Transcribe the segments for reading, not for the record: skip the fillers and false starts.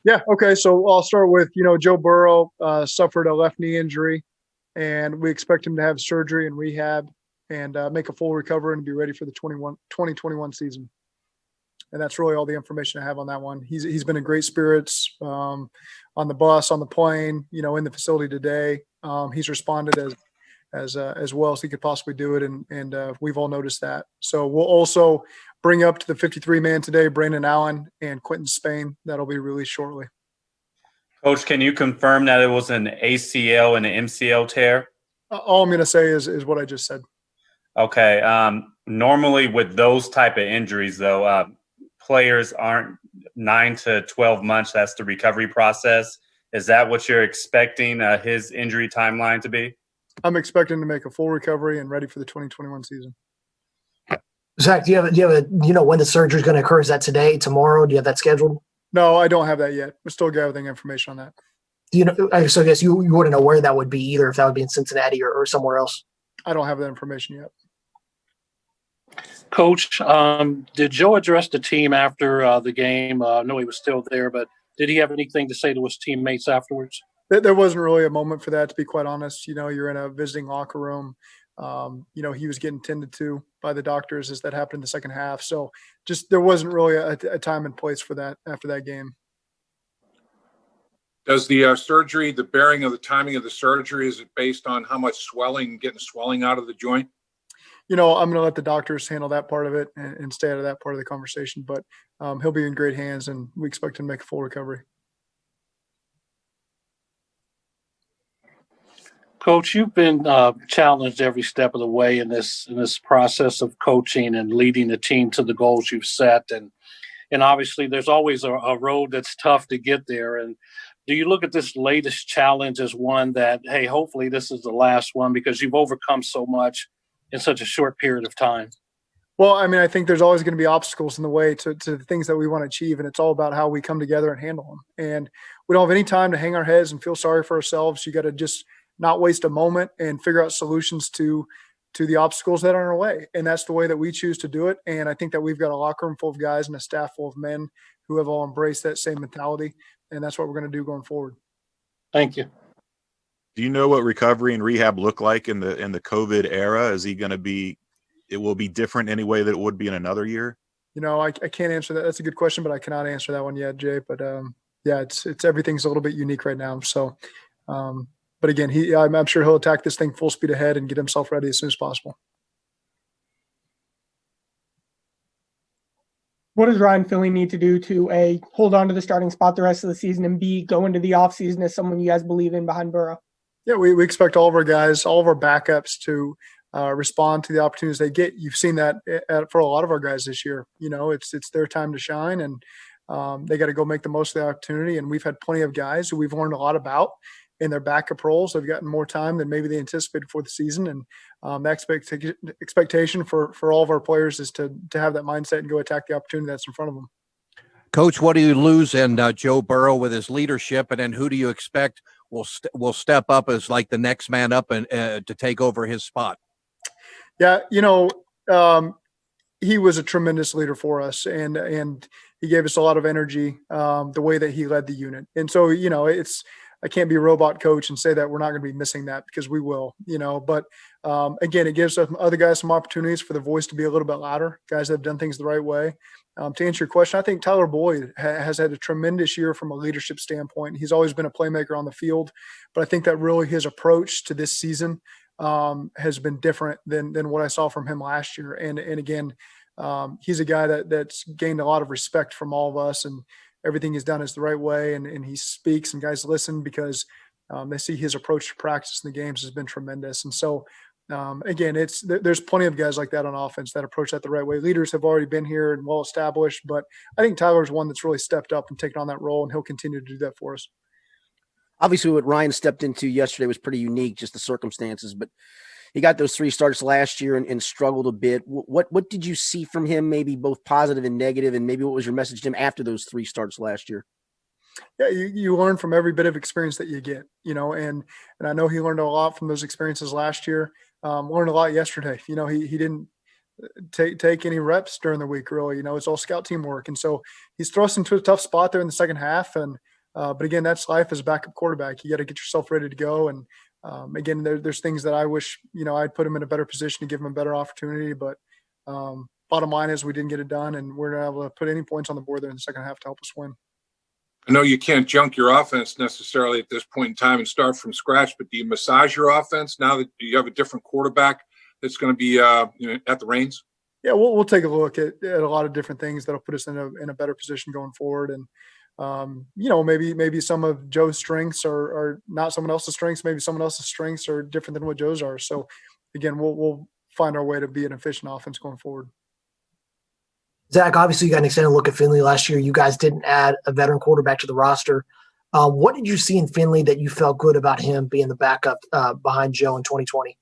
Yeah. Okay. So I'll start with, Joe Burrow suffered a left knee injury, and we expect him to have surgery and rehab and make a full recovery and be ready for the 2021 season. And that's really all the information I have on that one. He's been in great spirits on the bus, on the plane, in the facility today. He's responded as well as he could possibly do it, and we've all noticed that. So we'll also bring up to the 53 man today Brandon Allen and Quentin Spain. That'll be released shortly. Coach, can you confirm that it was an ACL and an MCL tear? All I'm going to say is what I just said. Okay. Normally with those type of injuries, though, players aren't 9 to 12 months. That's the recovery process. Is that what you're expecting his injury timeline to be? I'm expecting to make a full recovery and ready for the 2021 season. Zac, do you have when the surgery is going to occur? Is that today, tomorrow? Do you have that scheduled? No, I don't have that yet. We're still gathering information on that. So I guess you wouldn't know where that would be either, if that would be in Cincinnati or somewhere else. I don't have that information yet. Coach, did Joe address the team after the game? I know he was still there, but did he have anything to say to his teammates afterwards? There wasn't really a moment for that, to be quite honest. You're in a visiting locker room. He was getting tended to by the doctors as that happened in the second half. So just there wasn't really a time and place for that after that game. Does the surgery, the bearing of the timing of the surgery, is it based on how much getting swelling out of the joint? I'm going to let the doctors handle that part of it and stay out of that part of the conversation. But he'll be in great hands, and we expect him to make a full recovery. Coach, you've been challenged every step of the way in this process of coaching and leading the team to the goals you've set, and obviously there's always a road that's tough to get there. And do you look at this latest challenge as one that, hey, hopefully this is the last one because you've overcome so much in such a short period of time? Well, I think there's always going to be obstacles in the way to the things that we want to achieve, and it's all about how we come together and handle them. And we don't have any time to hang our heads and feel sorry for ourselves. You got to just not waste a moment and figure out solutions to the obstacles that are in our way. And that's the way that we choose to do it. And I think that we've got a locker room full of guys and a staff full of men who have all embraced that same mentality. And that's what we're going to do going forward. Thank you. Do you know what recovery and rehab look like in the COVID era? Is he going to be, it will be different anyway that it would be in another year? I can't answer that. That's a good question, but I cannot answer that one yet, Jay. But yeah, it's everything's a little bit unique right now. So, but again, I'm sure he'll attack this thing full speed ahead and get himself ready as soon as possible. What does Ryan Finley need to do to A, hold on to the starting spot the rest of the season, and B, go into the offseason as someone you guys believe in behind Burrow? Yeah, we expect all of our guys, all of our backups to respond to the opportunities they get. You've seen that for a lot of our guys this year. It's their time to shine, and they got to go make the most of the opportunity. And we've had plenty of guys who we've learned a lot about in their backup roles. They've gotten more time than maybe they anticipated for the season. And the expectation for all of our players is to have that mindset and go attack the opportunity that's in front of them. Coach, what do you lose in Joe Burrow with his leadership, and then who do you expect will step up as like the next man up and to take over his spot? Yeah, he was a tremendous leader for us, and he gave us a lot of energy the way that he led the unit. And so, I can't be a robot coach and say that we're not going to be missing that, because we will, but again, it gives other guys some opportunities for the voice to be a little bit louder, guys that have done things the right way. To answer your question, I think Tyler Boyd has had a tremendous year from a leadership standpoint. He's always been a playmaker on the field, but I think that really his approach to this season has been different than what I saw from him last year. And again, he's a guy that's gained a lot of respect from all of us, and everything he's done is the right way. And he speaks, and guys listen because they see his approach to practice in the games has been tremendous. And so, again, there's plenty of guys like that on offense that approach that the right way. Leaders have already been here and well established, but I think Tyler's one that's really stepped up and taken on that role, and he'll continue to do that for us. Obviously, what Ryan stepped into yesterday was pretty unique, just the circumstances, but he got those 3 starts last year and struggled a bit. What did you see from him, maybe both positive and negative, and maybe what was your message to him after those 3 starts last year? Yeah, you learn from every bit of experience that you get, and I know he learned a lot from those experiences last year. Learned a lot yesterday. He didn't take any reps during the week, really. It's all scout team work. And so he's thrust into a tough spot there in the second half. And But again, that's life as a backup quarterback. You got to get yourself ready to go. And again, there's things that I wish, I'd put him in a better position to give him a better opportunity. But bottom line is we didn't get it done, and we're not able to put any points on the board there in the second half to help us win. I know you can't junk your offense necessarily at this point in time and start from scratch, but do you massage your offense now that you have a different quarterback that's going to be at the reins? Yeah, we'll take a look at a lot of different things that'll put us in a better position going forward. And maybe some of Joe's strengths are not someone else's strengths. Maybe someone else's strengths are different than what Joe's are. So again, we'll find our way to be an efficient offense going forward. Zac, obviously you got an extended look at Finley last year. You guys didn't add a veteran quarterback to the roster. What did you see in Finley that you felt good about him being the backup behind Joe in 2020?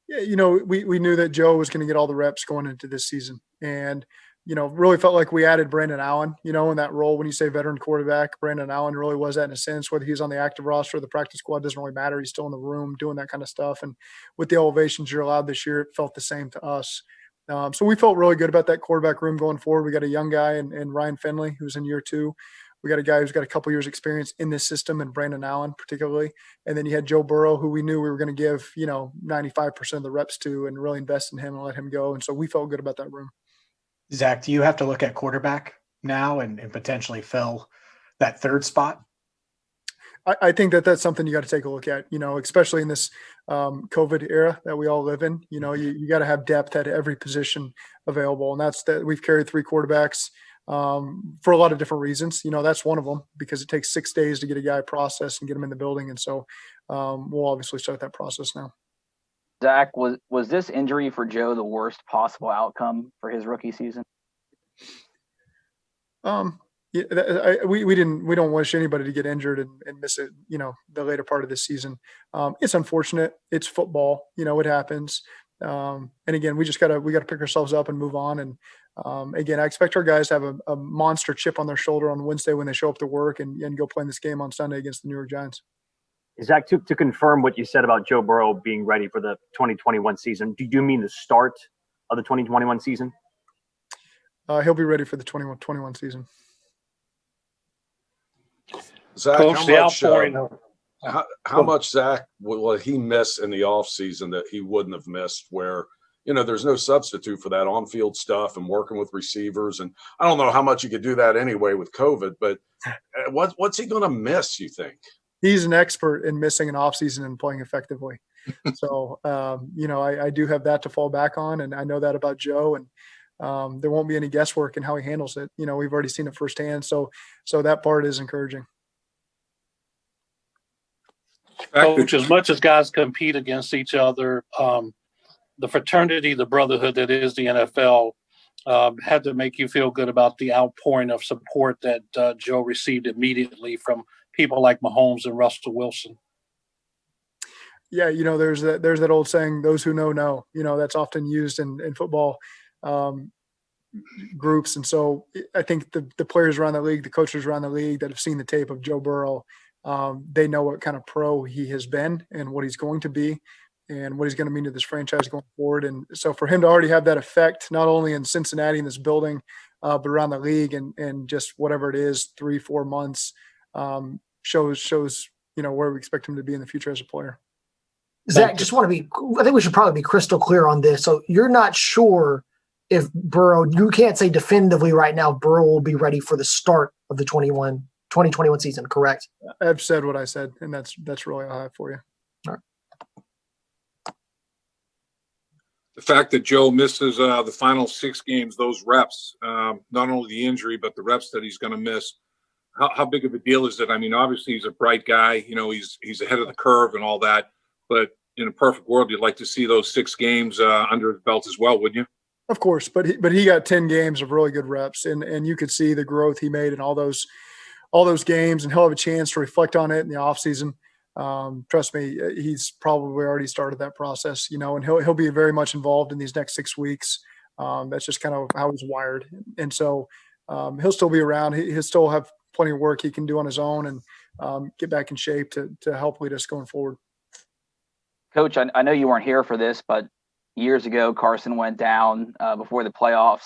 Yeah, we knew that Joe was going to get all the reps going into this season. And, really felt like we added Brandon Allen, in that role. When you say veteran quarterback, Brandon Allen really was that in a sense. Whether he's on the active roster or the practice squad doesn't really matter. He's still in the room doing that kind of stuff. And with the elevations you're allowed this year, it felt the same to us. So we felt really good about that quarterback room going forward. We got a young guy in Ryan Finley, who's in year 2. We got a guy who's got a couple years experience in this system, and Brandon Allen particularly. And then you had Joe Burrow, who we knew we were going to give, 95% of the reps to and really invest in him and let him go. And so we felt good about that room. Zac, do you have to look at quarterback now and potentially fill that third spot? I think that's something you got to take a look at, especially in this COVID era that we all live in. You got to have depth at every position available. And that's that we've carried 3 quarterbacks for a lot of different reasons. That's one of them, because it takes 6 days to get a guy processed and get him in the building. And so we'll obviously start that process now. Zac, was this injury for Joe the worst possible outcome for his rookie season? Yeah, we don't wish anybody to get injured and miss it, the later part of this season. It's unfortunate. It's football, it happens. And again, we got to pick ourselves up and move on. And again, I expect our guys to have a monster chip on their shoulder on Wednesday when they show up to work and go play in this game on Sunday against the New York Giants. Zac, to confirm what you said about Joe Burrow being ready for the 2021 season, do you mean the start of the 2021 season? He'll be ready for the 2021 season. Zac, Coach, how much, Zac, will he miss in the offseason that he wouldn't have missed where, there's no substitute for that on-field stuff and working with receivers? And I don't know how much you could do that anyway with COVID, but what's he going to miss, you think? He's an expert in missing an offseason and playing effectively. So, I do have that to fall back on, and I know that about Joe, and there won't be any guesswork in how he handles it. We've already seen it firsthand. So that part is encouraging. Coach, as much as guys compete against each other, the fraternity, the brotherhood that is the NFL, had to make you feel good about the outpouring of support that Joe received immediately from people like Mahomes and Russell Wilson. Yeah, there's that old saying, "Those who know." That's often used in football groups, and so I think the players around the league, the coaches around the league that have seen the tape of Joe Burrow, they know what kind of pro he has been and what he's going to be and what he's going to mean to this franchise going forward. And so for him to already have that effect, not only in Cincinnati in this building, but around the league and just whatever it is, 3-4 months, shows where we expect him to be in the future as a player. Zac, I think we should probably be crystal clear on this. So you're not sure if Burrow, you can't say definitively right now, Burrow will be ready for the start of the 2021 season, correct? I've said what I said, and that's really all I have for you. All right. The fact that Joe misses the final 6 games, those reps, not only the injury, but the reps that he's going to miss, how big of a deal is it? I mean, obviously he's a bright guy, he's ahead of the curve and all that, but in a perfect world, you'd like to see those 6 games under his belt as well, wouldn't you? Of course, but he got 10 games of really good reps, and you could see the growth he made in all those games, and he'll have a chance to reflect on it in the offseason. Trust me, he's probably already started that process, and he'll be very much involved in these next 6 weeks. That's just kind of how he's wired. And so he'll still be around. He'll still have plenty of work he can do on his own and get back in shape to help lead us going forward. Coach, I know you weren't here for this, but years ago, Carson went down before the playoffs.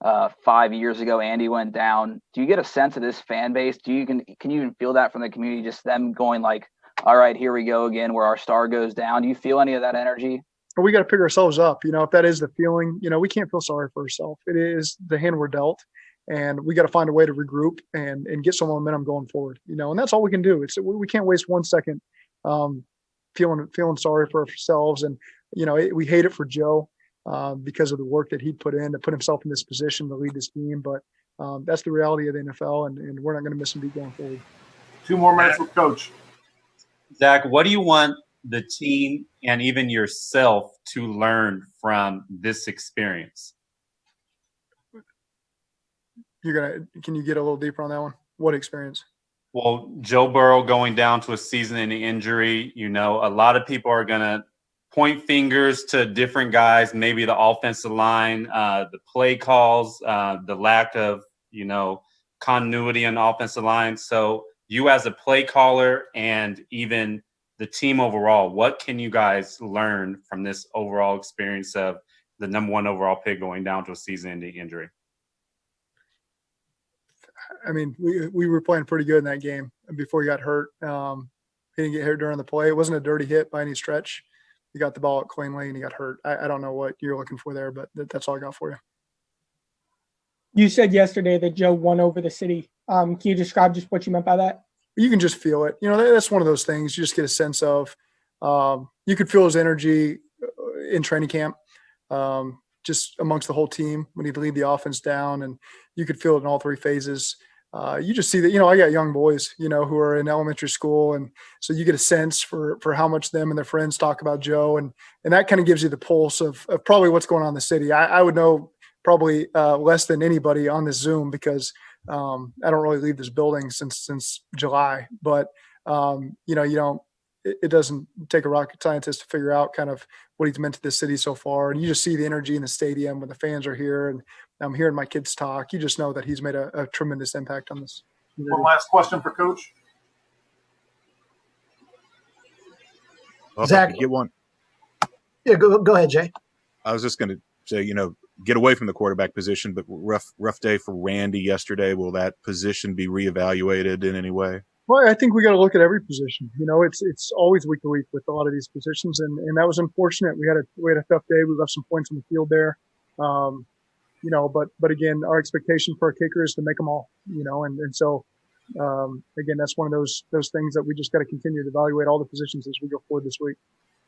5 years ago Andy went down. Do you get a sense of this fan base? Can you even feel that from the community, just them going like, all right, here we go again, where our star goes down? Do you feel any of that energy? But we got to pick ourselves up. If that is the feeling, we can't feel sorry for ourselves. It is the hand we're dealt, and we got to find a way to regroup and get some momentum going forward. And that's all we can do. We can't waste 1 second feeling sorry for ourselves. And we hate it for Joe because of the work that he put in to put himself in this position to lead this team. But that's the reality of the NFL, and we're not going to miss a beat going forward. 2 more minutes with Coach. Zach, what do you want the team and even yourself to learn from this experience? Can you get a little deeper on that one? What experience? Well, Joe Burrow going down to a season-ending injury, a lot of people are going to point fingers to different guys, maybe the offensive line, the play calls, the lack of, continuity on the offensive line. So you as a play caller and even the team overall, what can you guys learn from this overall experience of the number 1 overall pick going down to a season-ending injury? I mean, we were playing pretty good in that game before he got hurt. He didn't get hurt during the play. It wasn't a dirty hit by any stretch. He got the ball out cleanly and he got hurt. I don't know what you're looking for there, but that's all I got for you. You said yesterday that Joe won over the city. Can you describe just what you meant by that? You can just feel it. That's one of those things you just get a sense of. You could feel his energy in training camp, just amongst the whole team when he'd lead the offense down, and you could feel it in all 3 phases. You just see that, I got young boys, who are in elementary school. And so you get a sense for how much them and their friends talk about Joe. And that kind of gives you the pulse of probably what's going on in the city. I would know probably less than anybody on this Zoom because I don't really leave this building since July, but it doesn't take a rocket scientist to figure out kind of what he's meant to this city so far. And you just see the energy in the stadium when the fans are here, and I'm hearing my kids talk. You just know that he's made a tremendous impact on this. One last question for Coach. Zach, get one. Yeah, go ahead, Jay. I was just going to say, get away from the quarterback position, but rough day for Randy yesterday. Will that position be reevaluated in any way? Well, I think we got to look at every position. It's always week to week with a lot of these positions, and that was unfortunate. We had a tough day. We left some points on the field there. But again, our expectation for a kicker is to make them all. And so again, that's one of those things that we just got to continue to evaluate all the positions as we go forward this week.